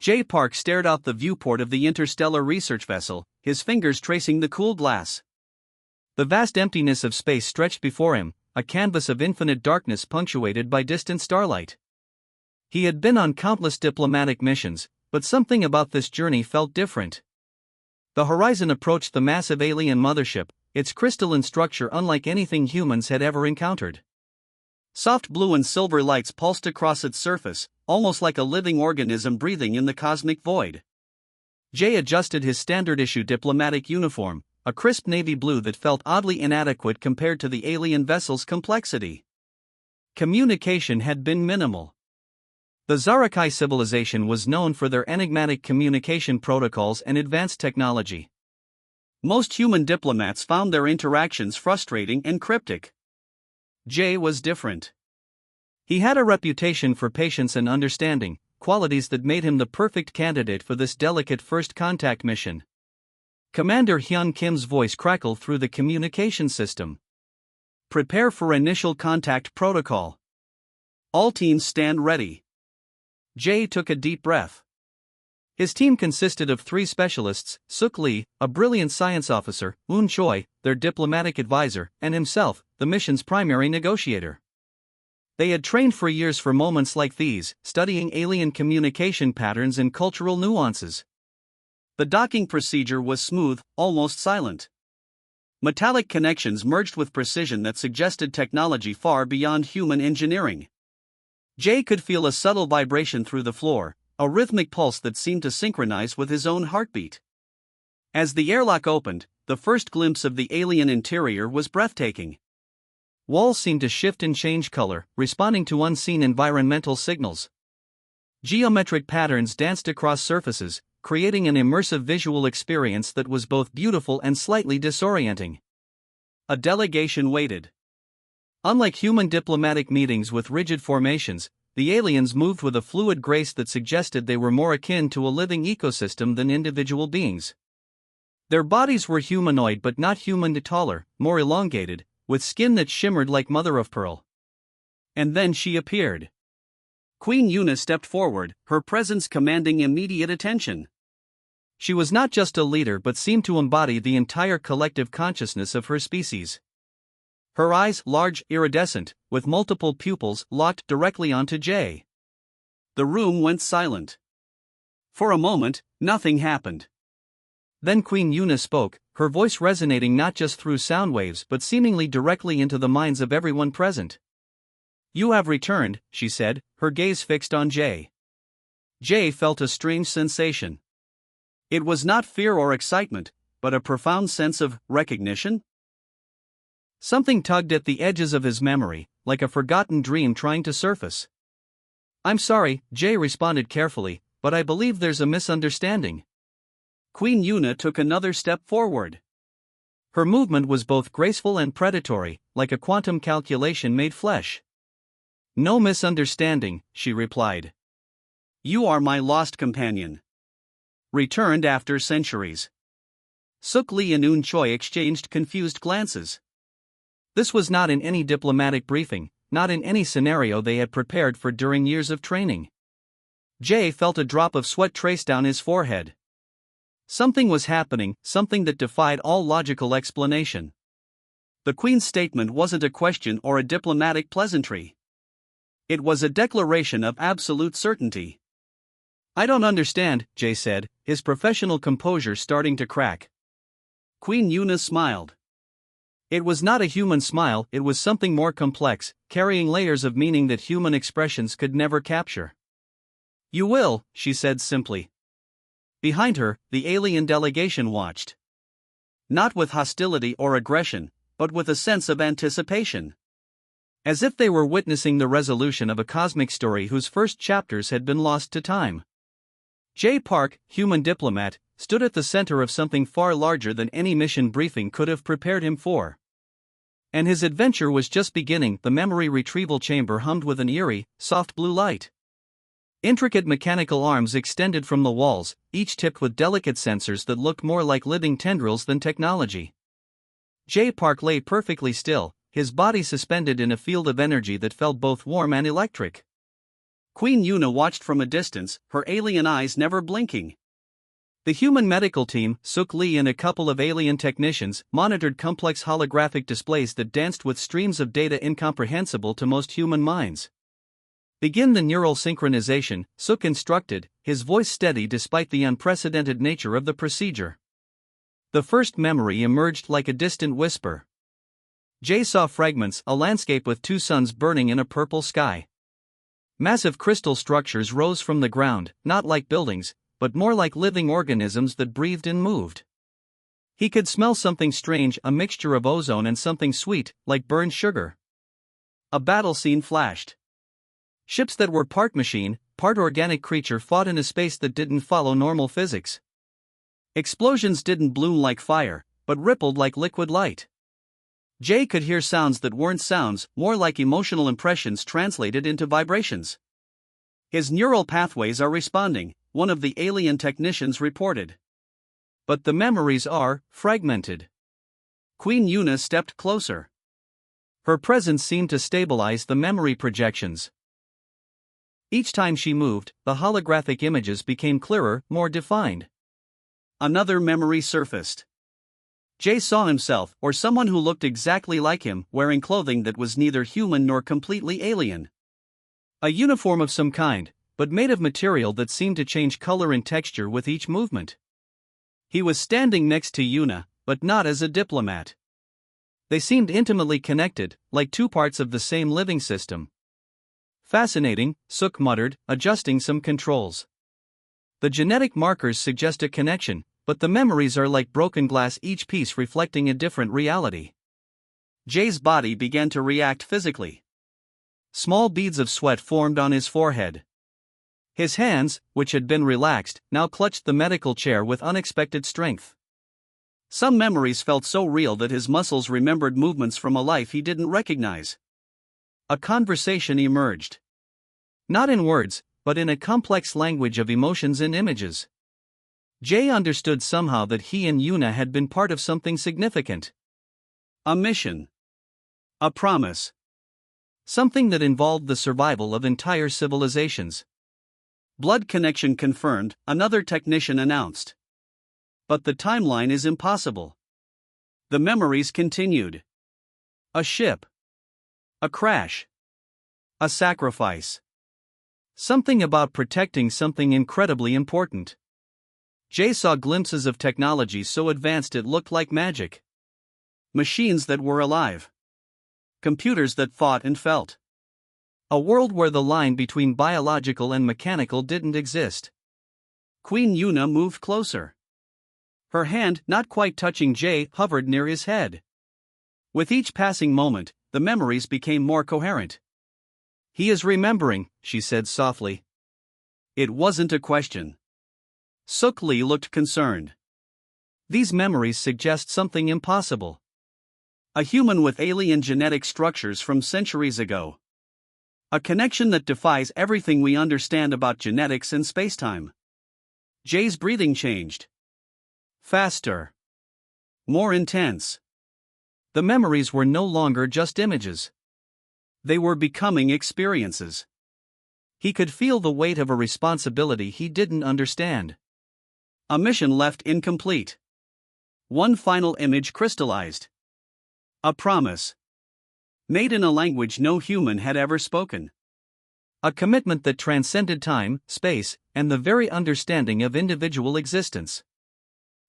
J. Park stared out the viewport of the interstellar research vessel, his fingers tracing the cool glass. The vast emptiness of space stretched before him, a canvas of infinite darkness punctuated by distant starlight. He had been on countless diplomatic missions, but something about this journey felt different. The horizon approached the massive alien mothership, its crystalline structure unlike anything humans had ever encountered. Soft blue and silver lights pulsed across its surface, almost like a living organism breathing in the cosmic void. Jay adjusted his standard-issue diplomatic uniform, a crisp navy blue that felt oddly inadequate compared to the alien vessel's complexity. Communication had been minimal. The Zarakai civilization was known for their enigmatic communication protocols and advanced technology. Most human diplomats found their interactions frustrating and cryptic. Jay was different. He had a reputation for patience and understanding, qualities that made him the perfect candidate for this delicate first contact mission. Commander Hyun Kim's voice crackled through the communication system. Prepare for initial contact protocol. All teams stand ready. Jay took a deep breath. His team consisted of 3 specialists, Suk Lee, a brilliant science officer, Woon Choi, their diplomatic advisor, and himself, the mission's primary negotiator. They had trained for years for moments like these, studying alien communication patterns and cultural nuances. The docking procedure was smooth, almost silent. Metallic connections merged with precision that suggested technology far beyond human engineering. Jay could feel a subtle vibration through the floor, a rhythmic pulse that seemed to synchronize with his own heartbeat. As the airlock opened, the first glimpse of the alien interior was breathtaking. Walls seemed to shift and change color, responding to unseen environmental signals. Geometric patterns danced across surfaces, creating an immersive visual experience that was both beautiful and slightly disorienting. A delegation waited. Unlike human diplomatic meetings with rigid formations, the aliens moved with a fluid grace that suggested they were more akin to a living ecosystem than individual beings. Their bodies were humanoid but not human, taller, more elongated, with skin that shimmered like mother of pearl. And then she appeared. Queen Yuna stepped forward, her presence commanding immediate attention. She was not just a leader but seemed to embody the entire collective consciousness of her species. Her eyes, large, iridescent, with multiple pupils, locked directly onto Jay. The room went silent. For a moment, nothing happened. Then Queen Yuna spoke, her voice resonating not just through sound waves but seemingly directly into the minds of everyone present. "You have returned," she said, her gaze fixed on Jay. Jay felt a strange sensation. It was not fear or excitement, but a profound sense of recognition. Something tugged at the edges of his memory, like a forgotten dream trying to surface. "I'm sorry," Jay responded carefully, "but I believe there's a misunderstanding." Queen Yuna took another step forward. Her movement was both graceful and predatory, like a quantum calculation made flesh. "No misunderstanding," she replied. "You are my lost companion. Returned after centuries." Suk Lee and Woon Choi exchanged confused glances. This was not in any diplomatic briefing, not in any scenario they had prepared for during years of training. Jay felt a drop of sweat trace down his forehead. Something was happening, something that defied all logical explanation. The Queen's statement wasn't a question or a diplomatic pleasantry. It was a declaration of absolute certainty. "I don't understand," Jay said, his professional composure starting to crack. Queen Yuna smiled. It was not a human smile, it was something more complex, carrying layers of meaning that human expressions could never capture. "You will," she said simply. Behind her, the alien delegation watched. Not with hostility or aggression, but with a sense of anticipation. As if they were witnessing the resolution of a cosmic story whose first chapters had been lost to time. Jay Park, human diplomat, stood at the center of something far larger than any mission briefing could have prepared him for. And his adventure was just beginning. The memory retrieval chamber hummed with an eerie, soft blue light. Intricate mechanical arms extended from the walls, each tipped with delicate sensors that looked more like living tendrils than technology. Jay Park lay perfectly still, his body suspended in a field of energy that felt both warm and electric. Queen Yuna watched from a distance, her alien eyes never blinking. The human medical team, Suk Lee and a couple of alien technicians, monitored complex holographic displays that danced with streams of data incomprehensible to most human minds. Begin the neural synchronization, Suk instructed, his voice steady despite the unprecedented nature of the procedure. The first memory emerged like a distant whisper. Jay saw fragments, a landscape with two suns burning in a purple sky. Massive crystal structures rose from the ground, not like buildings, but more like living organisms that breathed and moved. He could smell something strange, a mixture of ozone and something sweet, like burned sugar. A battle scene flashed. Ships that were part machine, part organic creature fought in a space that didn't follow normal physics. Explosions didn't bloom like fire, but rippled like liquid light. Jay could hear sounds that weren't sounds, more like emotional impressions translated into vibrations. His neural pathways are responding, one of the alien technicians reported. But the memories are fragmented. Queen Yuna stepped closer. Her presence seemed to stabilize the memory projections. Each time she moved, the holographic images became clearer, more defined. Another memory surfaced. Jay saw himself, or someone who looked exactly like him, wearing clothing that was neither human nor completely alien. A uniform of some kind, but made of material that seemed to change color and texture with each movement. He was standing next to Yuna, but not as a diplomat. They seemed intimately connected, like two parts of the same living system. Fascinating, Suk muttered, adjusting some controls. The genetic markers suggest a connection, but the memories are like broken glass, each piece reflecting a different reality. Jay's body began to react physically. Small beads of sweat formed on his forehead. His hands, which had been relaxed, now clutched the medical chair with unexpected strength. Some memories felt so real that his muscles remembered movements from a life he didn't recognize. A conversation emerged. Not in words, but in a complex language of emotions and images. Jay understood somehow that he and Yuna had been part of something significant. A mission. A promise. Something that involved the survival of entire civilizations. Blood connection confirmed, another technician announced. But the timeline is impossible. The memories continued. A ship. A crash. A sacrifice. Something about protecting something incredibly important. Jay saw glimpses of technology so advanced it looked like magic. Machines that were alive. Computers that thought and felt. A world where the line between biological and mechanical didn't exist. Queen Yuna moved closer. Her hand, not quite touching Jay, hovered near his head. With each passing moment, the memories became more coherent. He is remembering, she said softly. It wasn't a question. Suk Lee looked concerned. These memories suggest something impossible. A human with alien genetic structures from centuries ago. A connection that defies everything we understand about genetics and spacetime. Jay's breathing changed. Faster. More intense. The memories were no longer just images. They were becoming experiences. He could feel the weight of a responsibility he didn't understand. A mission left incomplete. One final image crystallized. A promise. Made in a language no human had ever spoken. A commitment that transcended time, space, and the very understanding of individual existence.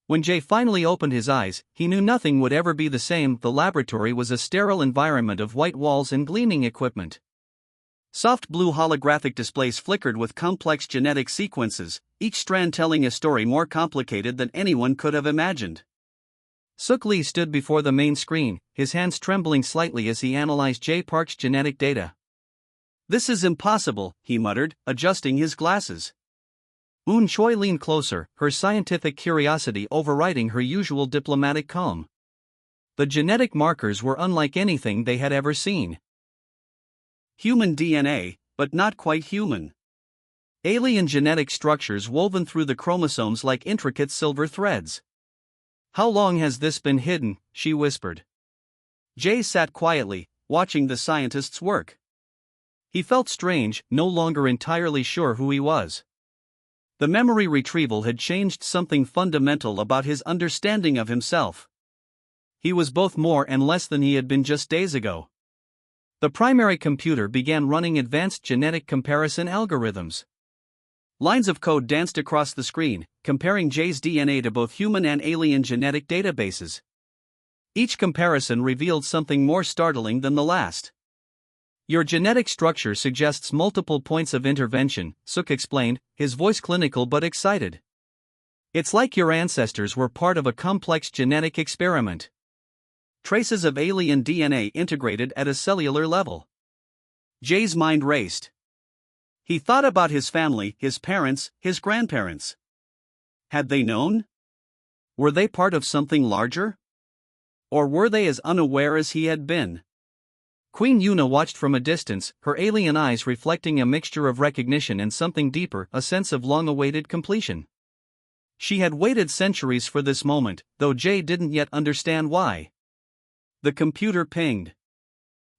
When Jay finally opened his eyes, he knew nothing would ever be the same. The laboratory was a sterile environment of white walls and gleaming equipment. Soft blue holographic displays flickered with complex genetic sequences, each strand telling a story more complicated than anyone could have imagined. Suk Lee stood before the main screen, his hands trembling slightly as he analyzed Jay Park's genetic data. "This is impossible," he muttered, adjusting his glasses. Eun Choi leaned closer, her scientific curiosity overriding her usual diplomatic calm. The genetic markers were unlike anything they had ever seen. Human DNA, but not quite human. Alien genetic structures woven through the chromosomes like intricate silver threads. "How long has this been hidden?" she whispered. Jay sat quietly, watching the scientists work. He felt strange, no longer entirely sure who he was. The memory retrieval had changed something fundamental about his understanding of himself. He was both more and less than he had been just days ago. The primary computer began running advanced genetic comparison algorithms. Lines of code danced across the screen, comparing Jay's DNA to both human and alien genetic databases. Each comparison revealed something more startling than the last. Your genetic structure suggests multiple points of intervention, Suk explained, his voice clinical but excited. It's like your ancestors were part of a complex genetic experiment. Traces of alien DNA integrated at a cellular level. Jay's mind raced. He thought about his family, his parents, his grandparents. Had they known? Were they part of something larger? Or were they as unaware as he had been? Queen Yuna watched from a distance, her alien eyes reflecting a mixture of recognition and something deeper, a sense of long-awaited completion. She had waited centuries for this moment, though Jay didn't yet understand why. The computer pinged.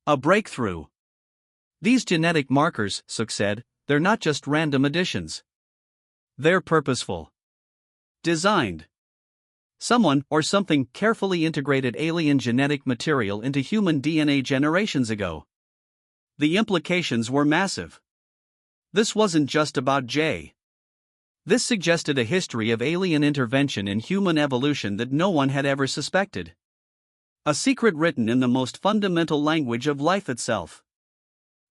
A breakthrough. These genetic markers, Suk said, they're not just random additions. They're purposeful. Designed. Someone or something carefully integrated alien genetic material into human DNA generations ago. The implications were massive. This wasn't just about Jay. This suggested a history of alien intervention in human evolution that no one had ever suspected. A secret written in the most fundamental language of life itself.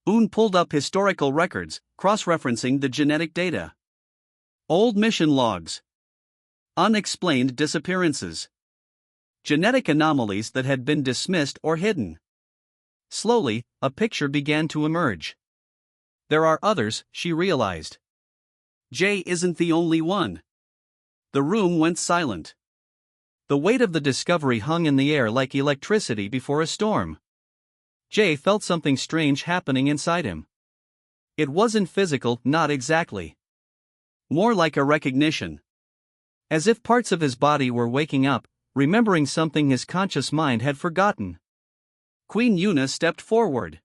Un pulled up historical records, cross-referencing the genetic data. Old mission logs. Unexplained disappearances. Genetic anomalies that had been dismissed or hidden. Slowly, a picture began to emerge. There are others, she realized. Jay isn't the only one. The room went silent. The weight of the discovery hung in the air like electricity before a storm. Jay felt something strange happening inside him. It wasn't physical, not exactly. More like a recognition. As if parts of his body were waking up, remembering something his conscious mind had forgotten. Queen Yuna stepped forward.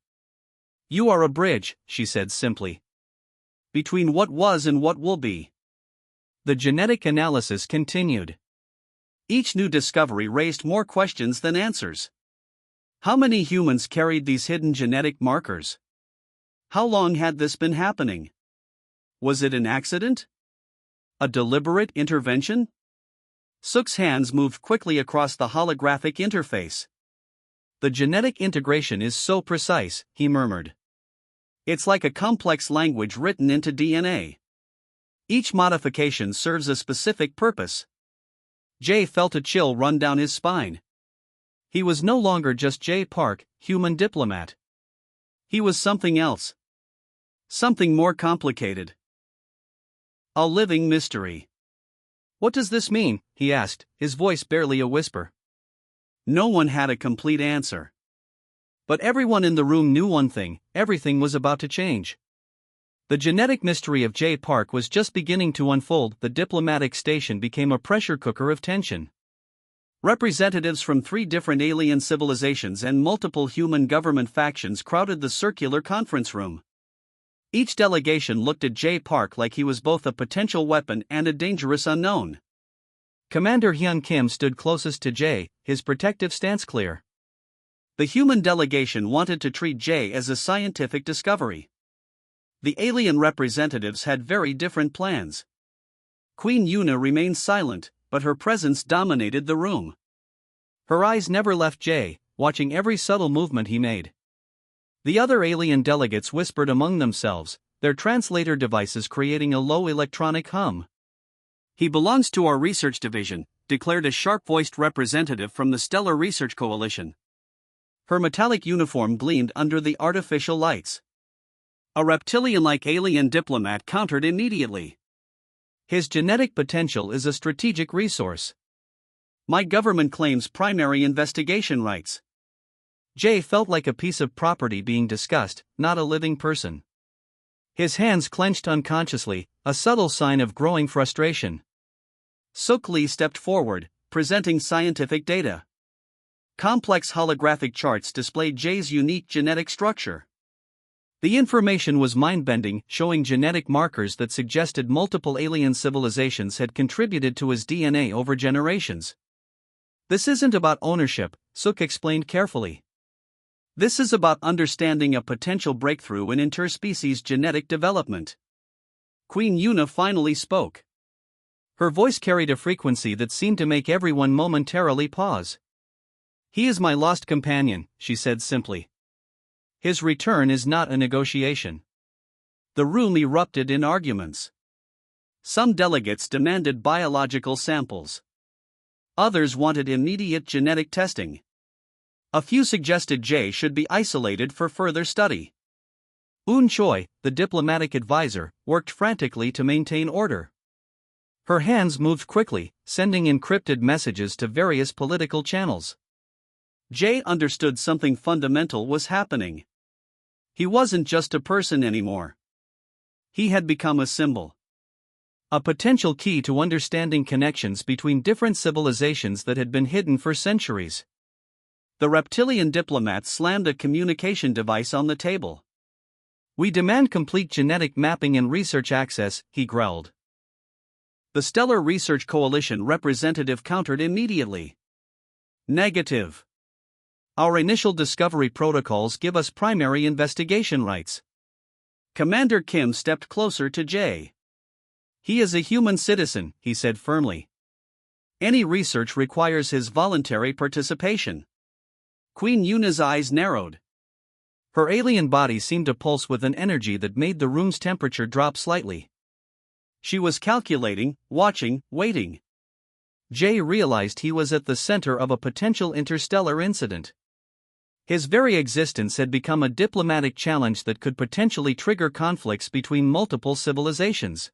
You are a bridge, she said simply. Between what was and what will be. The genetic analysis continued. Each new discovery raised more questions than answers. How many humans carried these hidden genetic markers? How long had this been happening? Was it an accident? A deliberate intervention? Suk's hands moved quickly across the holographic interface. The genetic integration is so precise, he murmured. It's like a complex language written into DNA. Each modification serves a specific purpose. Jay felt a chill run down his spine. He was no longer just Jay Park, human diplomat. He was something else. Something more complicated. A living mystery. What does this mean? He asked, his voice barely a whisper. No one had a complete answer. But everyone in the room knew one thing: everything was about to change. The genetic mystery of Jay Park was just beginning to unfold. The diplomatic station became a pressure cooker of tension. Representatives from 3 different alien civilizations and multiple human government factions crowded the circular conference room. Each delegation looked at Jay Park like he was both a potential weapon and a dangerous unknown. Commander Hyun Kim stood closest to Jay, his protective stance clear. The human delegation wanted to treat Jay as a scientific discovery. The alien representatives had very different plans. Queen Yuna remained silent, but her presence dominated the room. Her eyes never left Jay, watching every subtle movement he made. The other alien delegates whispered among themselves, their translator devices creating a low electronic hum. He belongs to our research division, declared a sharp-voiced representative from the Stellar Research Coalition. Her metallic uniform gleamed under the artificial lights. A reptilian-like alien diplomat countered immediately. His genetic potential is a strategic resource. My government claims primary investigation rights. Jay felt like a piece of property being discussed, not a living person. His hands clenched unconsciously, a subtle sign of growing frustration. Suk Lee stepped forward, presenting scientific data. Complex holographic charts displayed Jay's unique genetic structure. The information was mind-bending, showing genetic markers that suggested multiple alien civilizations had contributed to his DNA over generations. This isn't about ownership, Suk explained carefully. This is about understanding a potential breakthrough in interspecies genetic development. Queen Yuna finally spoke. Her voice carried a frequency that seemed to make everyone momentarily pause. "He is my lost companion," she said simply. "His return is not a negotiation." The room erupted in arguments. Some delegates demanded biological samples. Others wanted immediate genetic testing. A few suggested Jay should be isolated for further study. Un Choi, the diplomatic advisor, worked frantically to maintain order. Her hands moved quickly, sending encrypted messages to various political channels. Jay understood something fundamental was happening. He wasn't just a person anymore. He had become a symbol. A potential key to understanding connections between different civilizations that had been hidden for centuries. The reptilian diplomat slammed a communication device on the table. "We demand complete genetic mapping and research access," he growled. The Stellar Research Coalition representative countered immediately. "Negative. Our initial discovery protocols give us primary investigation rights." Commander Kim stepped closer to Jay. "He is a human citizen," he said firmly. "Any research requires his voluntary participation." Queen Yuna's eyes narrowed. Her alien body seemed to pulse with an energy that made the room's temperature drop slightly. She was calculating, watching, waiting. Jay realized he was at the center of a potential interstellar incident. His very existence had become a diplomatic challenge that could potentially trigger conflicts between multiple civilizations.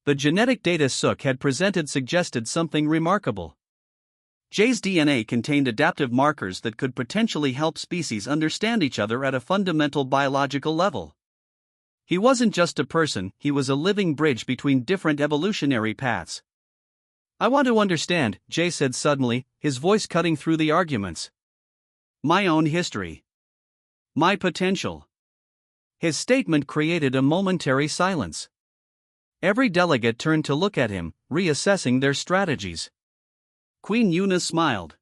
The genetic data Suk had presented suggested something remarkable. Jay's DNA contained adaptive markers that could potentially help species understand each other at a fundamental biological level. He wasn't just a person, he was a living bridge between different evolutionary paths. "I want to understand," Jay said suddenly, his voice cutting through the arguments. "My own history. My potential." His statement created a momentary silence. Every delegate turned to look at him, reassessing their strategies. Queen Yuna smiled.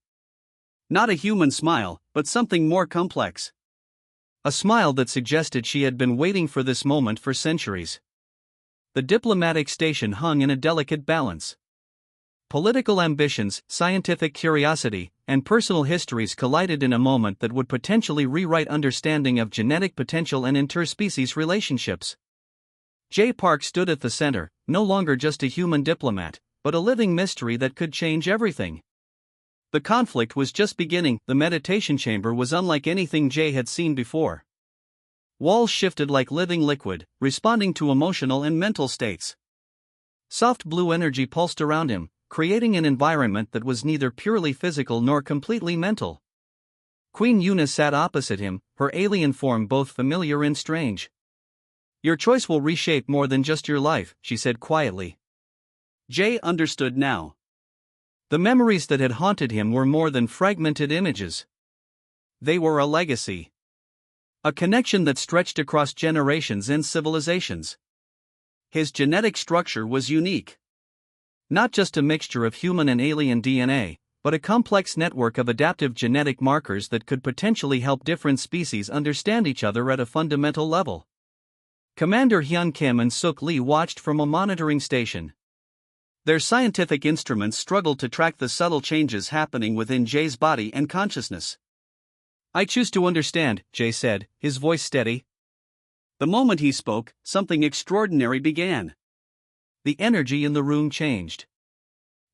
Not a human smile, but something more complex. A smile that suggested she had been waiting for this moment for centuries. The diplomatic station hung in a delicate balance. Political ambitions, scientific curiosity, and personal histories collided in a moment that would potentially rewrite understanding of genetic potential and interspecies relationships. Jay Park stood at the center, no longer just a human diplomat, but a living mystery that could change everything. The conflict was just beginning. The meditation chamber was unlike anything Jay had seen before. Walls shifted like living liquid, responding to emotional and mental states. Soft blue energy pulsed around him, creating an environment that was neither purely physical nor completely mental. Queen Yuna sat opposite him, her alien form both familiar and strange. "Your choice will reshape more than just your life," she said quietly. Jay understood now. The memories that had haunted him were more than fragmented images. They were a legacy. A connection that stretched across generations and civilizations. His genetic structure was unique. Not just a mixture of human and alien DNA, but a complex network of adaptive genetic markers that could potentially help different species understand each other at a fundamental level. Commander Hyun Kim and Suk Lee watched from a monitoring station. Their scientific instruments struggled to track the subtle changes happening within Jay's body and consciousness. "I choose to understand," Jay said, his voice steady. The moment he spoke, something extraordinary began. The energy in the room changed.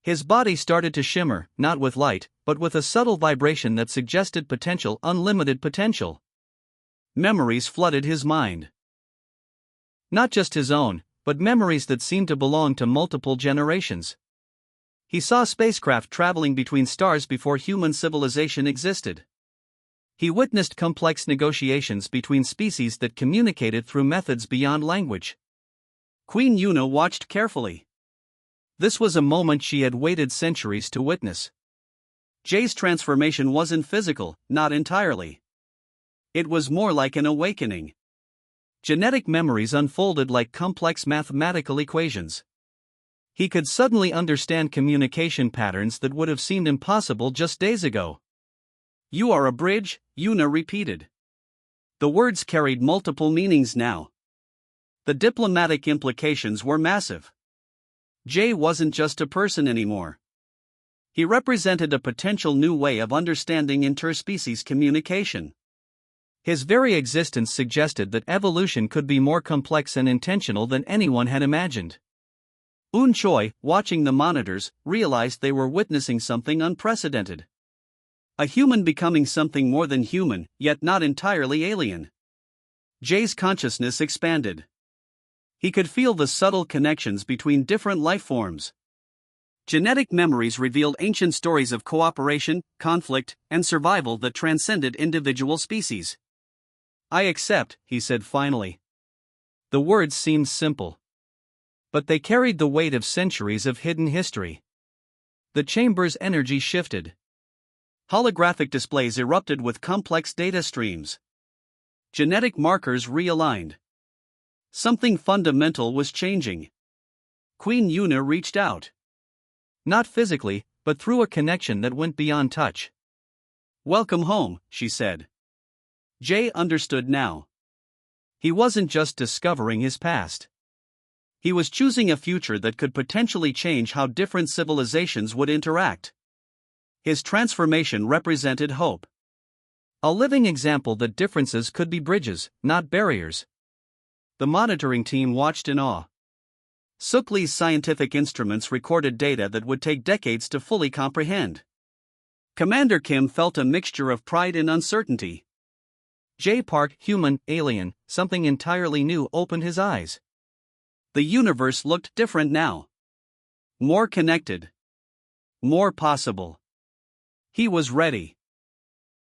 His body started to shimmer, not with light, but with a subtle vibration that suggested potential, unlimited potential. Memories flooded his mind. Not just his own, but memories that seemed to belong to multiple generations. He saw spacecraft traveling between stars before human civilization existed. He witnessed complex negotiations between species that communicated through methods beyond language. Queen Yuna watched carefully. This was a moment she had waited centuries to witness. Jay's transformation wasn't physical, not entirely. It was more like an awakening. Genetic memories unfolded like complex mathematical equations. He could suddenly understand communication patterns that would have seemed impossible just days ago. "You are a bridge," Una repeated. The words carried multiple meanings now. The diplomatic implications were massive. Jay wasn't just a person anymore. He represented a potential new way of understanding interspecies communication. His very existence suggested that evolution could be more complex and intentional than anyone had imagined. Un Choi, watching the monitors, realized they were witnessing something unprecedented. A human becoming something more than human, yet not entirely alien. Jay's consciousness expanded. He could feel the subtle connections between different life forms. Genetic memories revealed ancient stories of cooperation, conflict, and survival that transcended individual species. "I accept," he said finally. The words seemed simple, but they carried the weight of centuries of hidden history. The chamber's energy shifted. Holographic displays erupted with complex data streams. Genetic markers realigned. Something fundamental was changing. Queen Una reached out. Not physically, but through a connection that went beyond touch. "Welcome home," she said. Jay understood now. He wasn't just discovering his past. He was choosing a future that could potentially change how different civilizations would interact. His transformation represented hope. A living example that differences could be bridges, not barriers. The monitoring team watched in awe. Sukli's scientific instruments recorded data that would take decades to fully comprehend. Commander Kim felt a mixture of pride and uncertainty. Jay Park, human, alien, something entirely new, opened his eyes. The universe looked different now. More connected. More possible. He was ready.